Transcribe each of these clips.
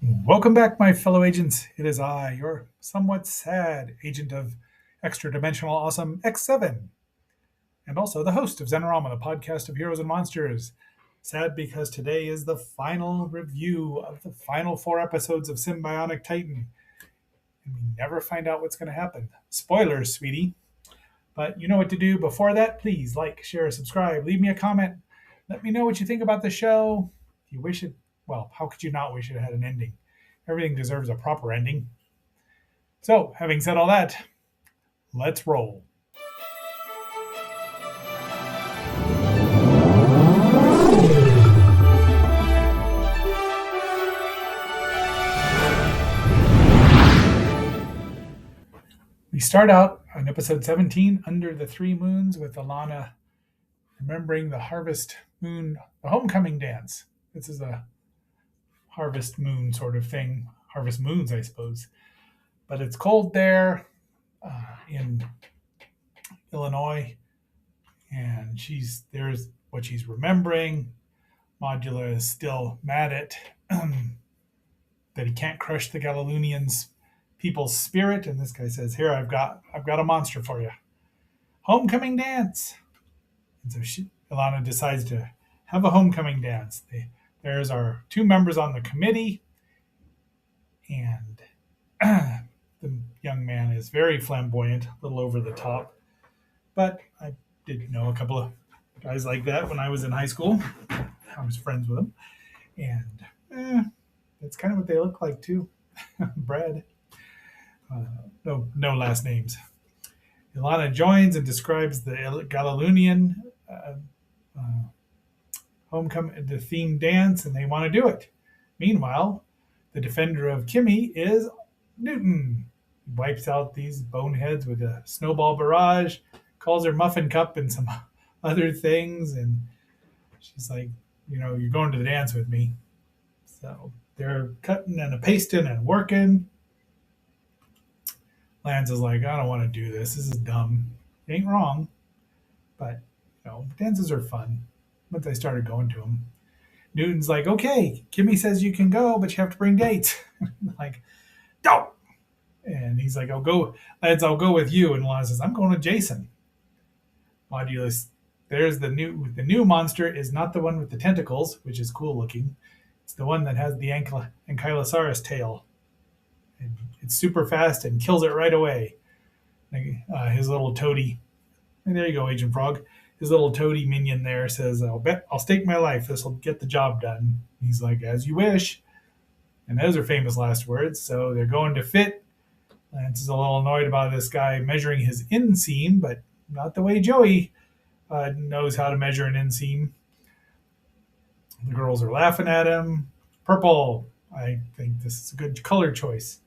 Welcome back, my fellow agents. It is I, your somewhat sad agent of extra dimensional awesome X7, and also the host of Zenorama, the podcast of heroes and monsters. Sad because today is the final review of the final four episodes of Sym-Bionic Titan, and we never find out what's going to happen. Spoilers, sweetie. But you know what to do. Before that, please like, share, subscribe, leave me a comment. Let me know what you think about the show. If you wish it, well, how could you not wish it had an ending? Everything deserves a proper ending. So, having said all that, let's roll. We start out on episode 17, Under the Three Moons, with Alana remembering the harvest moon, the homecoming dance. This is a harvest moon sort of thing. Harvest moons, I suppose. But it's cold there in Illinois, and there's what she's remembering. Modula is still mad at that he can't crush the Galileans people's spirit, and this guy says, "Here, I've got a monster for you. Homecoming dance." And so Ilana decides to have a homecoming dance. There's our two members on the committee, and the young man is very flamboyant, a little over the top. But I did know a couple of guys like that when I was in high school. I was friends with them, and that's kind of what they look like too. Brad. No last names. Ilana joins and describes the Galilean uh, homecoming, the theme dance, and they want to do it. Meanwhile, the defender of Kimmy is Newton. He wipes out these boneheads with a snowball barrage, calls her muffin cup and some other things, and she's like, you're going to the dance with me. So they're cutting and a pasting and working. Lance is like, I don't want to do this. This is dumb. It ain't wrong, but dances are fun. Once I started going to them, Newton's like, okay, Kimmy says you can go, but you have to bring dates. Like, don't. And he's like, I'll go, Lance. I'll go with you. And Lana says, I'm going with Jason. Modulus, there's the new monster is not the one with the tentacles, which is cool looking. It's the one that has the ankylosaurus tail. And it's super fast and kills it right away. His little toady, and there you go, Agent Frog. His little toady minion there says, I'll stake my life. This will get the job done. He's like, as you wish. And those are famous last words. So they're going to fit. Lance is a little annoyed about this guy measuring his inseam, but not the way Joey knows how to measure an inseam. The girls are laughing at him. Purple. I think this is a good color choice.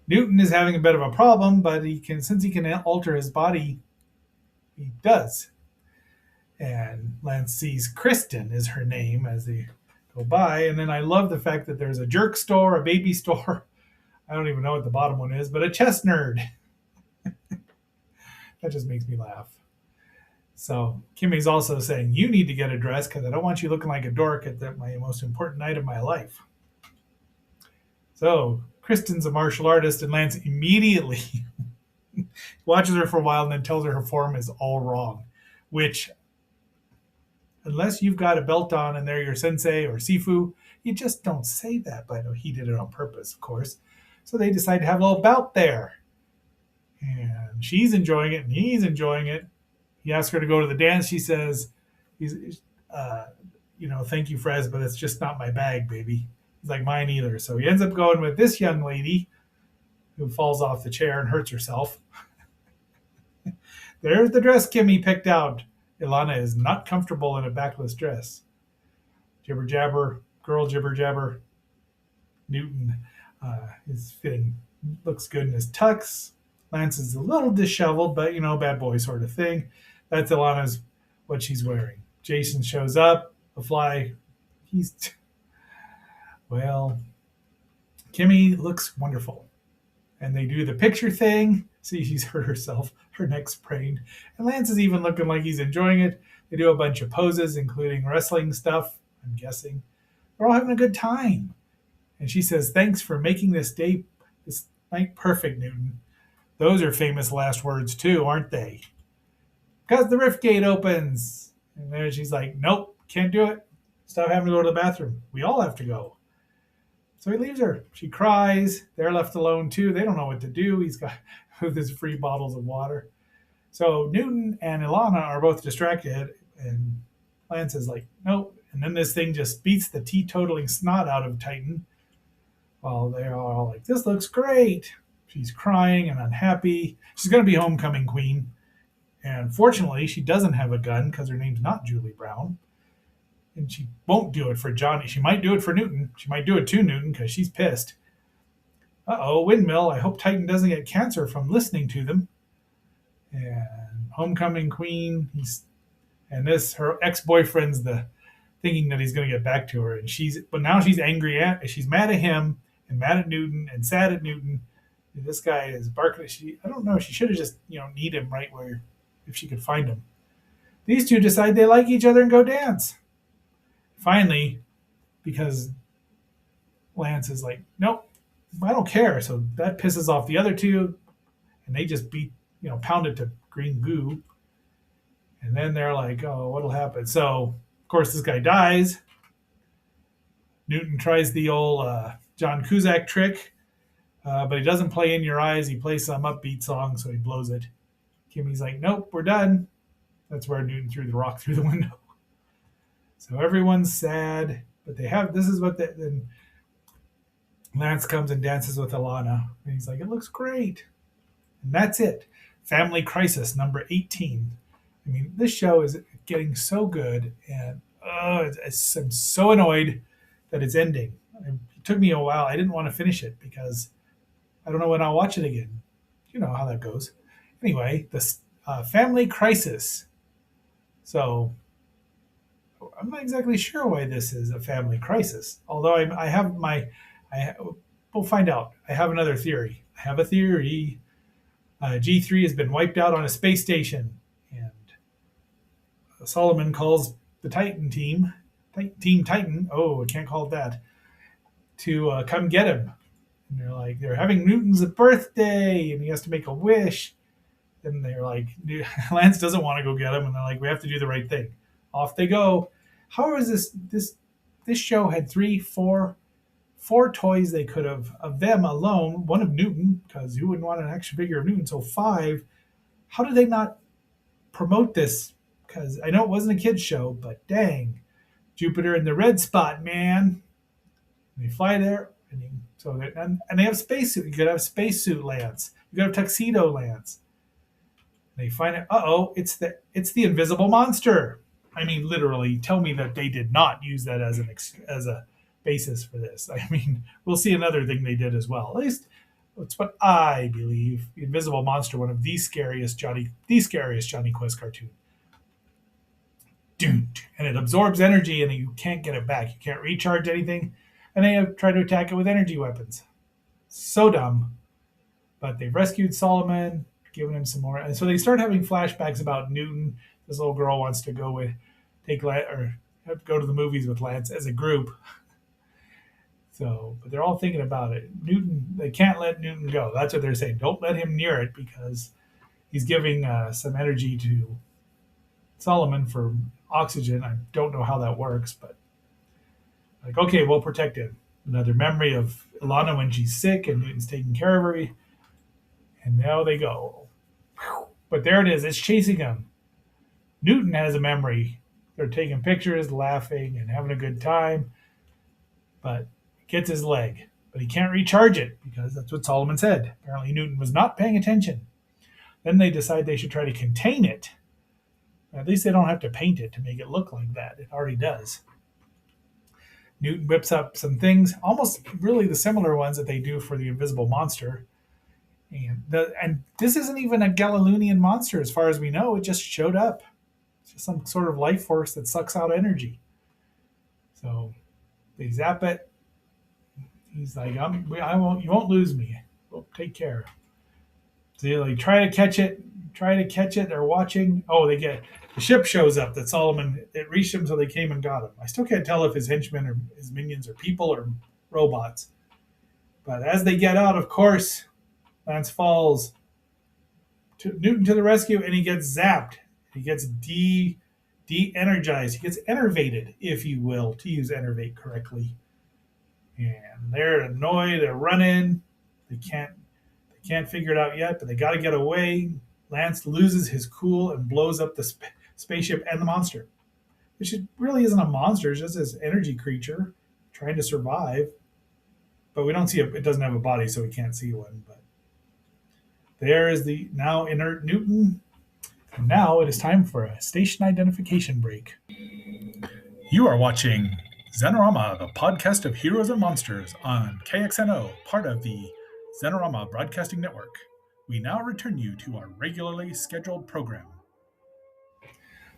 Newton is having a bit of a problem, but since he can alter his body, he does. And Lance sees Kristen is her name as they go by. And then I love the fact that there's a jerk store, a baby store. I don't even know what the bottom one is, but a chess nerd. That just makes me laugh. So Kimmy's also saying, you need to get a dress because I don't want you looking like a dork at my most important night of my life. So Kristen's a martial artist, and Lance immediately watches her for a while and then tells her form is all wrong, which, unless you've got a belt on and they're your sensei or Sifu, you just don't say that. But he did it on purpose, of course. So they decide to have a little bout there. And she's enjoying it, and he's enjoying it. He asks her to go to the dance. She says, thank you, Frez, but it's just not my bag, baby. He's like, mine either. So he ends up going with this young lady who falls off the chair and hurts herself. There's the dress Kimmy picked out. Ilana is not comfortable in a backless dress. Jibber jabber, girl jibber jabber. Newton is fitting, looks good in his tux. Lance is a little disheveled, but bad boy sort of thing. That's Ilana's what she's wearing. Jason shows up. The fly, Kimmy looks wonderful. And they do the picture thing. See, she's hurt herself. Her neck's sprained. And Lance is even looking like he's enjoying it. They do a bunch of poses, including wrestling stuff, I'm guessing. They're all having a good time. And she says, "Thanks for making this night perfect, Newton." Those are famous last words too, aren't they? Because the rift gate opens. And then she's like, "Nope, can't do it. Stop having to go to the bathroom. We all have to go." So he leaves her. She cries. They're left alone too. They don't know what to do. He's got with his free bottles of water. So Newton and Ilana are both distracted, and Lance is like, "Nope." And then this thing just beats the teetotaling snot out of Titan while they're all like, "This looks great." She's crying and unhappy. She's going to be homecoming queen. And fortunately, she doesn't have a gun because her name's not Julie Brown. And she won't do it for Johnny. She might do it for Newton. She might do it to Newton because she's pissed. Uh-oh, windmill. I hope Titan doesn't get cancer from listening to them. And homecoming queen. Her ex-boyfriend's thinking that he's going to get back to her. But now she's angry she's mad at him and mad at Newton and sad at Newton. And this guy is barking. I don't know. She should have just, need him right where, if she could find him. These two decide they like each other and go dance. Finally, because Lance is like, "Nope, I don't care." So that pisses off the other two, and they just pound it to green goo. And then they're like, "Oh, what'll happen?" So, of course, this guy dies. Newton tries the old John Cusack trick, but he doesn't play In Your Eyes. He plays some upbeat song, so he blows it. Kimmy's like, "Nope, we're done." That's where Newton threw the rock through the window. So everyone's sad, but then Lance comes and dances with Ilana, and he's like, "It looks great." And that's it. Family Crisis number 18. I mean, this show is getting so good, and I'm so annoyed that it's ending. It took me a while. I didn't want to finish it because I don't know when I'll watch it again. You know how that goes. Anyway, this Family Crisis. So I'm not exactly sure why this is a family crisis. Although we'll find out. I have another theory. I have a theory. G3 has been wiped out on a space station, and Solomon calls the Titan team, Team Titan. Oh, I can't call it that. To come get him. And they're having Newton's birthday, and he has to make a wish. And they're like, Lance doesn't want to go get him, and they're like, "We have to do the right thing." Off they go. How is this show had four toys they could have of them alone, one of Newton, because who wouldn't want an action figure of Newton? So 5. How did they not promote this? Because I know it wasn't a kid's show, but dang, Jupiter in the red spot, man. And they fly there, and they have spacesuit. You could have spacesuit Lance. You could have tuxedo Lance. They find it. It's the invisible monster. I mean, literally, tell me that they did not use that as a basis for this. I mean, we'll see another thing they did as well. At least that's what I believe. The Invisible Monster, one of the scariest Johnny Quest cartoon. And it absorbs energy, and you can't get it back. You can't recharge anything, and they try to attack it with energy weapons. So dumb. But they've rescued Solomon, given him some more, and so they start having flashbacks about Newton. This little girl wants to go go to the movies with Lance as a group. So, but they're all thinking about it. Newton, they can't let Newton go. That's what they're saying. Don't let him near it because he's giving some energy to Solomon for oxygen. I don't know how that works, but okay, we'll protect him. Another memory of Ilana when she's sick and Newton's taking care of her. And now they go. But there it is. It's chasing him. Newton has a memory. They're taking pictures, laughing, and having a good time. But it gets his leg. But he can't recharge it because that's what Solomon said. Apparently Newton was not paying attention. Then they decide they should try to contain it. At least they don't have to paint it to make it look like that. It already does. Newton whips up some things, almost really the similar ones that they do for the Invisible Monster. And this isn't even a Galilean monster as far as we know. It just showed up. It's just some sort of life force that sucks out energy. So they zap it. He's like, you won't lose me. Well, take care. So they try to catch it. They're watching. The ship shows up that Solomon, it reached him, so they came and got him. I still can't tell if his henchmen or his minions are people or robots. But as they get out, of course, Lance falls. Newton to the rescue, and he gets zapped. He gets de-energized. He gets enervated, if you will, to use enervate correctly. And they're annoyed. They're running. They can't figure it out yet, but they got to get away. Lance loses his cool and blows up the spaceship and the monster, which really isn't a monster. It's just this energy creature trying to survive. But we don't see it. It doesn't have a body, so we can't see one. But there is the now inert Newton. And now it is time for a station identification break. You are watching Xenorama, the podcast of heroes and monsters on KXNO, part of the Xenorama Broadcasting Network. We now return you to our regularly scheduled program.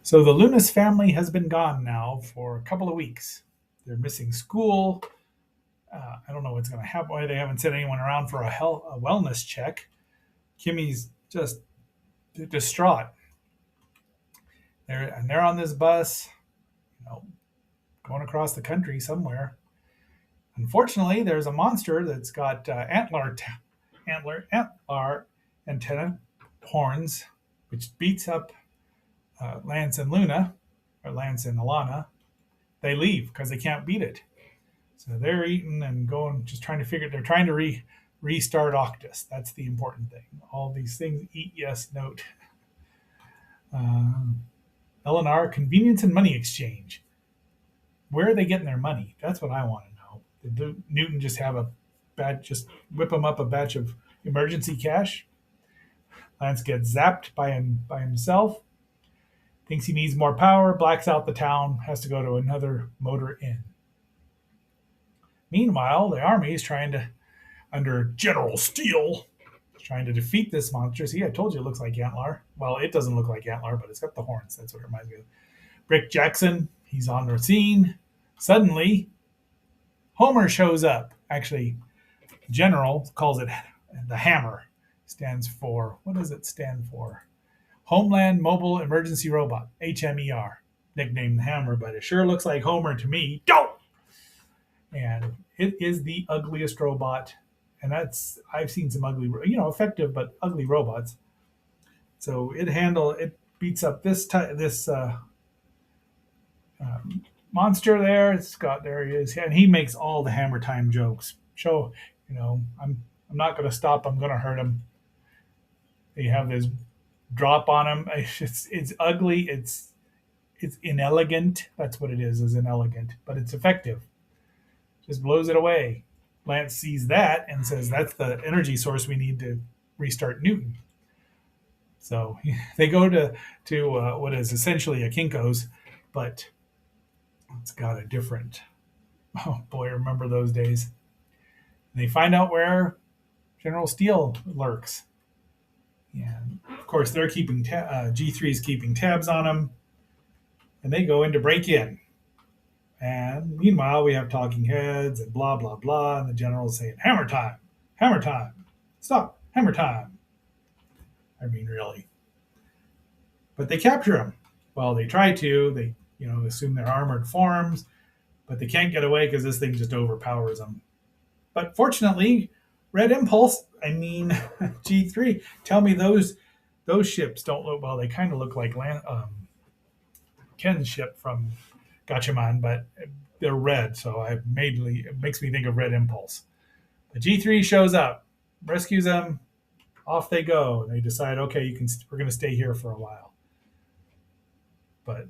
So the Lunas family has been gone now for a couple of weeks. They're missing school. I don't know what's going to happen. Why they haven't sent anyone around for a wellness check. Kimmy's just distraught. They're on this bus, going across the country somewhere. Unfortunately, there's a monster that's got antler antenna horns, which beats up Lance and Luna, or Lance and Alana. They leave because they can't beat it. So they're eating and going, just trying to figure. They're trying to restart Octus. That's the important thing. All these things, eat, yes, note. Eleanor, convenience and money exchange. Where are they getting their money? That's what I want to know. Did Newton just whip him up a batch of emergency cash? Lance gets zapped by himself. Thinks he needs more power, blacks out the town, has to go to another motor inn. Meanwhile, the army is under General Steele, trying to defeat this monster. See, I told you it looks like Antler. Well, it doesn't look like Antler, but it's got the horns. That's what it reminds me of. Rick Jackson, he's on the scene. Suddenly, Homer shows up. Actually, General calls it the Hammer. Stands for, what does it stand for? Homeland Mobile Emergency Robot, HMER. Nicknamed the Hammer, but it sure looks like Homer to me. Don't! And it is the ugliest robot. And I've seen some ugly, effective but ugly robots. So it beats up this monster there. There he is, and he makes all the Hammer Time jokes. I'm not going to stop. I'm going to hurt him. They have this drop on him. It's ugly. It's inelegant. That's what it is inelegant, but it's effective. Just blows it away. Lance sees that and says, that's the energy source we need to restart Newton. So they go to what is essentially a Kinko's, but it's got a different, oh boy, remember those days. And they find out where General Steele lurks. And of course, they're keeping, G3's keeping tabs on him, and they go in to break in. And meanwhile, we have talking heads and blah, blah, blah. And the general's saying, hammer time, stop, hammer time. I mean, really. But they capture him. Well, they try to. They, assume they're armored forms. But they can't get away because this thing just overpowers them. But fortunately, Red Impulse, G3, tell me those ships don't look, well, they kind of look like Ken's ship from Gatchaman, but they're red, so it makes me think of Red Impulse. The G3 shows up, rescues them, off they go. And they decide, okay, we're going to stay here for a while. But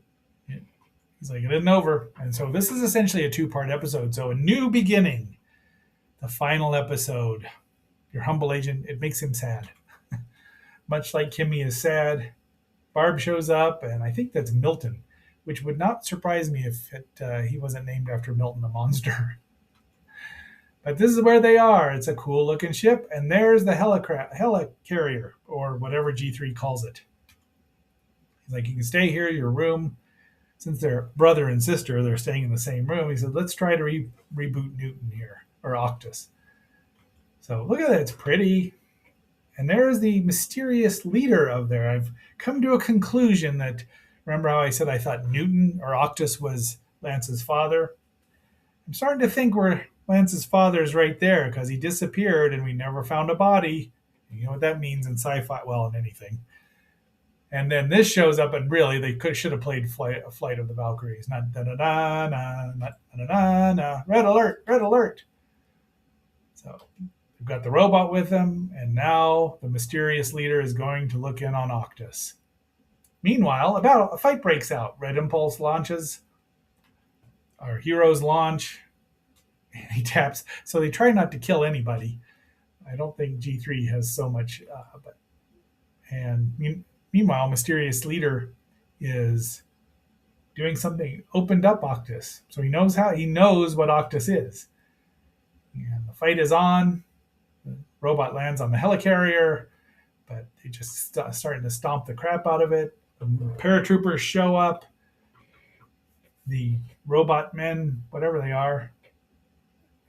he's like, it isn't over. And so this is essentially a 2-part episode. So a new beginning, the final episode. Your humble agent, it makes him sad. Much like Kimmy is sad. Barb shows up, and I think that's Milton, which would not surprise me if he wasn't named after Milton the monster. But this is where they are. It's a cool-looking ship, and there's the helicarrier, or whatever G3 calls it. He's like, you can stay here, your room. Since they're brother and sister, they're staying in the same room. He said, let's try to reboot Newton here, or Octus. So look at that. It's pretty. And there's the mysterious leader of there. I've come to a conclusion that, remember how I said I thought Newton or Octus was Lance's father? I'm starting to think we're Lance's father's right there because he disappeared and we never found a body. You know what that means in sci-fi? Well, in anything. And then this shows up, and really, they should have played Flight of the Valkyries. Not da da da na, not da da da. Red alert! Red alert! So they've got the robot with them, and now the mysterious leader is going to look in on Octus. Meanwhile, a fight breaks out. Red Impulse launches. Our heroes launch. And he taps. So they try not to kill anybody. I don't think G3 has so much. Meanwhile, mysterious leader is doing something. Opened up Octus, so he knows what Octus is. And the fight is on. The robot lands on the helicarrier, but they just starting to stomp the crap out of it. The paratroopers show up. The robot men, whatever they are.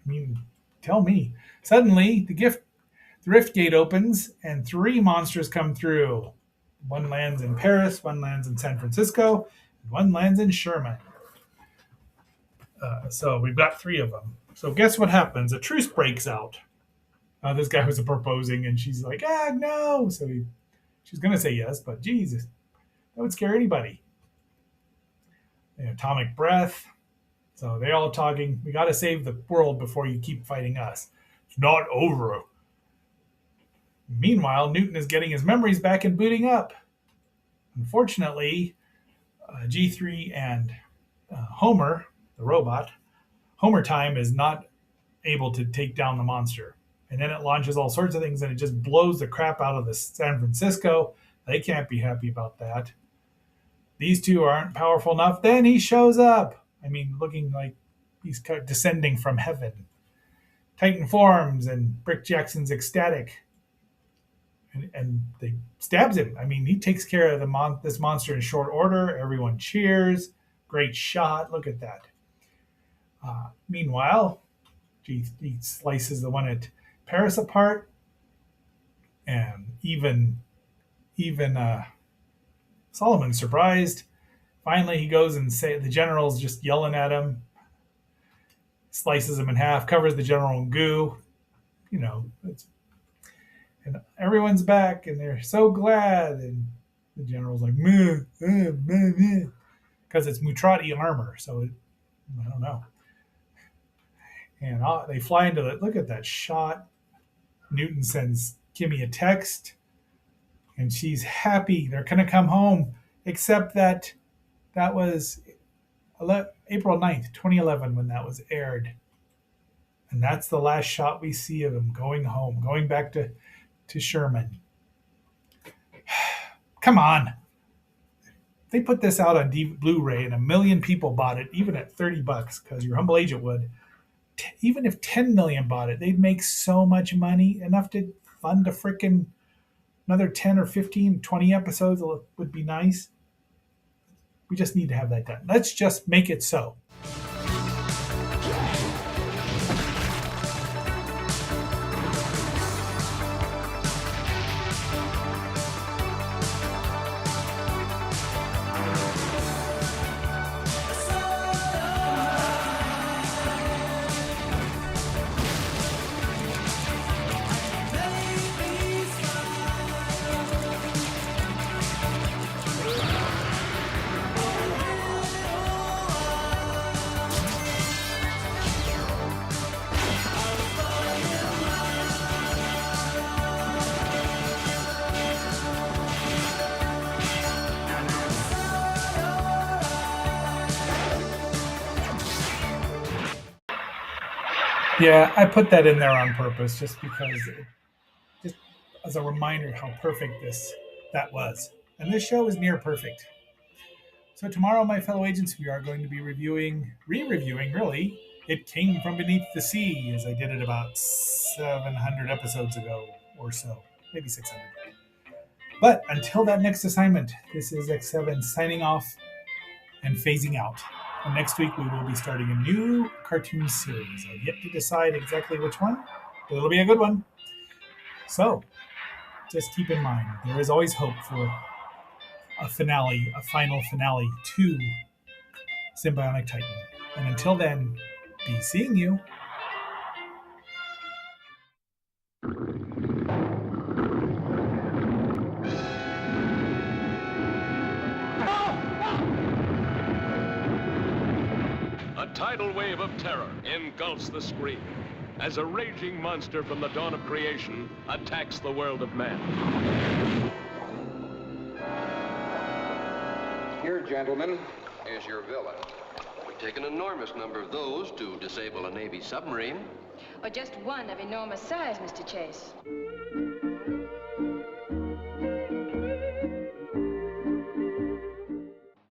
I mean, tell me. Suddenly, the rift gate opens and 3 monsters come through. One lands in Paris, one lands in San Francisco, and one lands in Sherman. So we've got 3 of them. So guess what happens? A truce breaks out. This guy was proposing, and she's like, no. So she's going to say yes, but Jesus, that would scare anybody. Atomic breath. So they're all talking. We got to save the world before you keep fighting us. It's not over. Meanwhile, Newton is getting his memories back and booting up. Unfortunately, G3 and Homer, the robot, Homer Time is not able to take down the monster. And then it launches all sorts of things and it just blows the crap out of the San Francisco. They can't be happy about that. These 2 aren't powerful enough. Then he shows up. I mean, looking like he's descending from heaven. Titan forms and Brick Jackson's ecstatic. And they stabs him. I mean, he takes care of this monster in short order. Everyone cheers. Great shot. Look at that. Meanwhile, he slices the one at Paris apart, and even Solomon's surprised. Finally, he goes and the general's just yelling at him. Slices him in half. Covers the general in goo. And everyone's back, and they're so glad. And the general's like, meh, because it's Mutrati armor, so I don't know. And they fly into look at that shot. Newton sends Kimmy a text, and she's happy. They're going to come home, except that was April 9th, 2011, when that was aired. And that's the last shot we see of him going home, going back to Sherman. Come on. They put this out on Blu-ray and 1 million people bought it, even at $30, because your humble agent would. Even if 10 million bought it, they'd make so much money, enough to fund a freaking another 10 or 15, 20 episodes would be nice. We just need to have that done. Let's just make it so. Yeah, I put that in there on purpose just just as a reminder how perfect that was. And this show is near perfect. So tomorrow, my fellow agents, we are going to be re-reviewing, really, It Came From Beneath the Sea, as I did it about 700 episodes ago or so, maybe 600. But until that next assignment, this is X7 signing off and phasing out. And next week, we will be starting a new cartoon series. I've yet to decide exactly which one, but it'll be a good one. So, just keep in mind, there is always hope for a final finale to Sym-Bionic Titan. And until then, be seeing you. tidal wave of terror engulfs the screen as a raging monster from the dawn of creation attacks the world of man. Here, gentlemen, is your villain. It would take an enormous number of those to disable a Navy submarine. Or just one of enormous size, Mr. Chase.